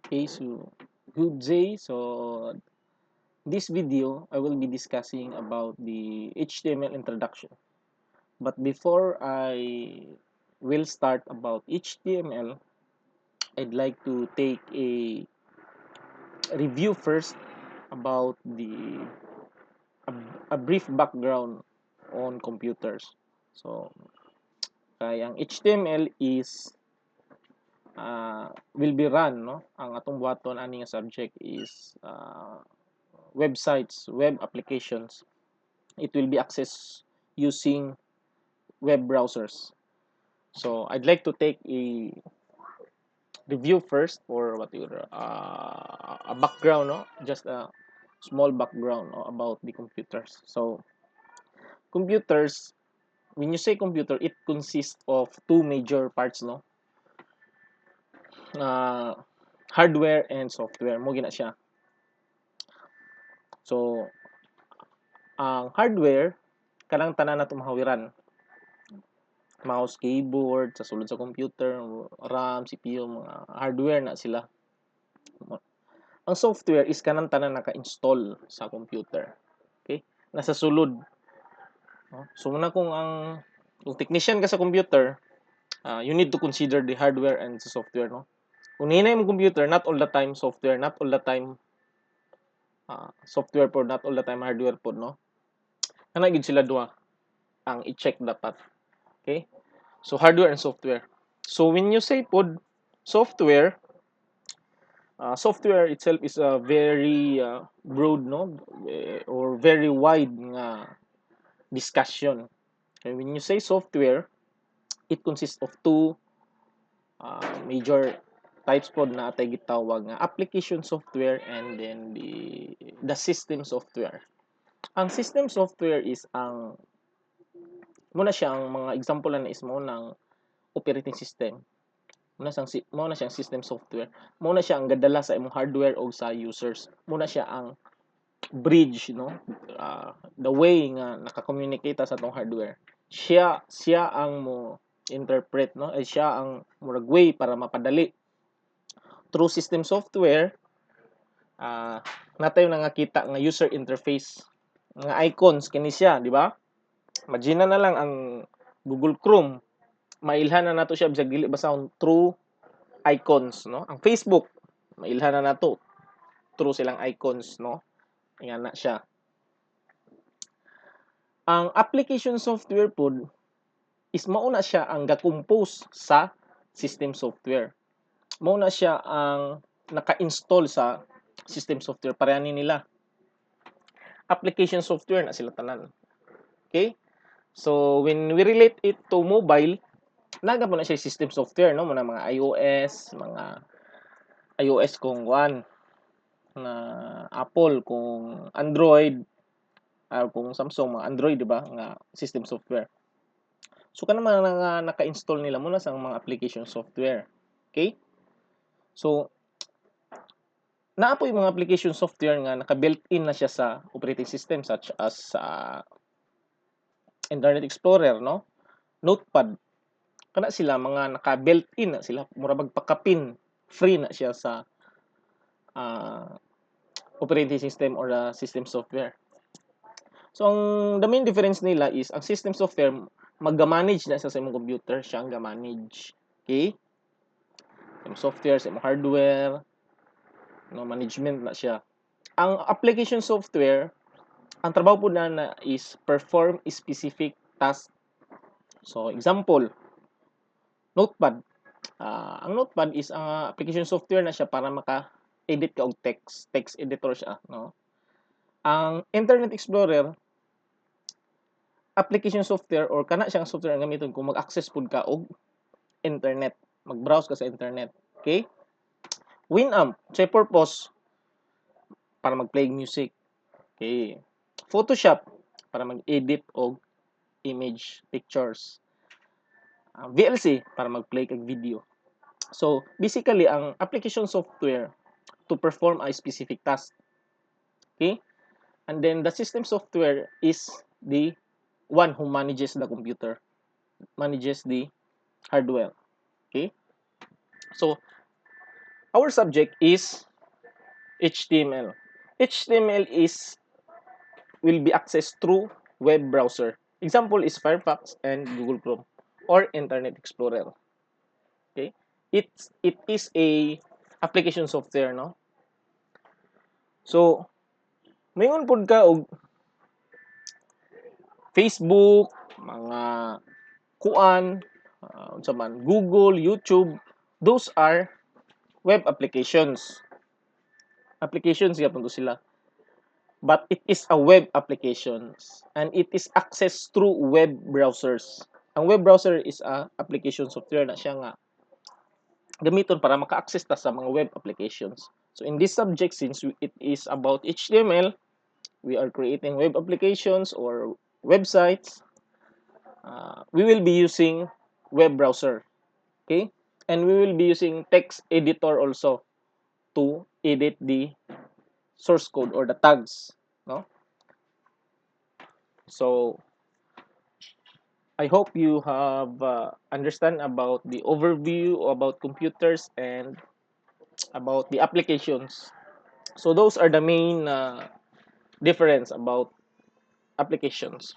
Okay, so good day. So this video, I will be discussing about the HTML introduction. But before I will start about HTML, I'd like to take a review first about a, a brief background on computers. So, kaya ang HTML is will be run, no? Ang atong buhaton ani nga subject is websites, web applications. It will be accessed using web browsers. So I'd like to take a review first, or what you a background, no? Just a small background, no, about the computers. So computers, when you say computer, it consists of two major parts, no? Uh, Hardware and software. Mo gina siya. So ang hardware kanang tanan na mahawiran, mouse, keyboard, sa sulod sa computer, RAM, CPU, mga hardware na sila. Ang software is kanang tanan naka-install sa computer. Okay? Nasa sulod. No? So muna kung technician ka sa computer, you need to consider the hardware and the software, no? Kung hinay mo computer, not all the time software, not all the time software po, not all the time hardware po, no? Kana gid sila duha ang i-check dapat. Okay? So hardware and software. So when you say pod software, software itself is a very broad, no, or very wide nga discussion. Okay, when you say software, it consists of two major types pod na atay gitawag nga application software and then the system software. Ang system software is muna siya ang mga example na is mo ng operating system. Muna siyang system software. Muna siya ang gadala sa imong hardware o sa users. Muna siya ang bridge, no? The way nga naka-communicate sa atong hardware. Siya ang mo interpret, no? Ay siya ang murag way para mapadali. Through system software, natayo na nga kita nga user interface, nga icons kini siya, di ba? Imagine na lang ang Google Chrome, mailhan na nato siya bisag dili basahon through icons, no? Ang Facebook, mailhan na nato through silang icons, no? Ayan na siya. Ang application software po is mauna siya ang ga-compose sa system software. Mauna siya ang naka-install sa system software. Parehani nila. Application software na sila tanan. Okay? So, when we relate it to mobile, naga po na siya system software, no? Mga iOS kung one, na Apple kung Android, kung Samsung, mga Android, di ba? Nga system software. So, kanang mga naka-install nila muna sa mga application software. Okay? So, naa po yung mga application software nga naka-built-in na siya sa operating system such as Internet Explorer, no? Notepad. Kana sila mga naka-built-in na sila, mura magpakapin, free na siya sa uh, operating system or system software. So ang the main difference nila is ang system software mag-manage na sa imong computer, siya ang ga-manage. Okay? Yung software, sa imong hardware, no, management na siya. Ang application software, ang trabaho po na is perform specific task. So example, Notepad. Ang Notepad is ang application software na siya para maka-edit ka og text editor siya, no? Ang Internet Explorer, application software or kana siyang software nga gamiton kung mag-access pud ka og internet, mag-browse ka sa internet. Okay? Winamp, say purpose para mag-play music. Okay. Photoshop para mag-edit og image, pictures. VLC para mag-play kag video. So, basically ang application software to perform a specific task. Okay? And then the system software is the one who manages the computer, manages the hardware. Okay? So, our subject is HTML. HTML will be accessed through web browser. Example is Firefox and Google Chrome or Internet Explorer. Okay? It is a application software, no? So, mayroon pod ka og Facebook, mga kuan, unsa man, Google, YouTube, those are web applications. Applications gyapon to sila. But it is a web applications and it is accessed through web browsers. Ang web browser is a application software na siya nga gamiton para maka-access ta sa mga web applications. So in this subject, since it is about HTML, we are creating web applications or websites. We will be using web browser, okay? And we will be using text editor also to edit the source code or the tags, no? So I hope you have understand about the overview about computers and about the applications. So those are the main difference about applications.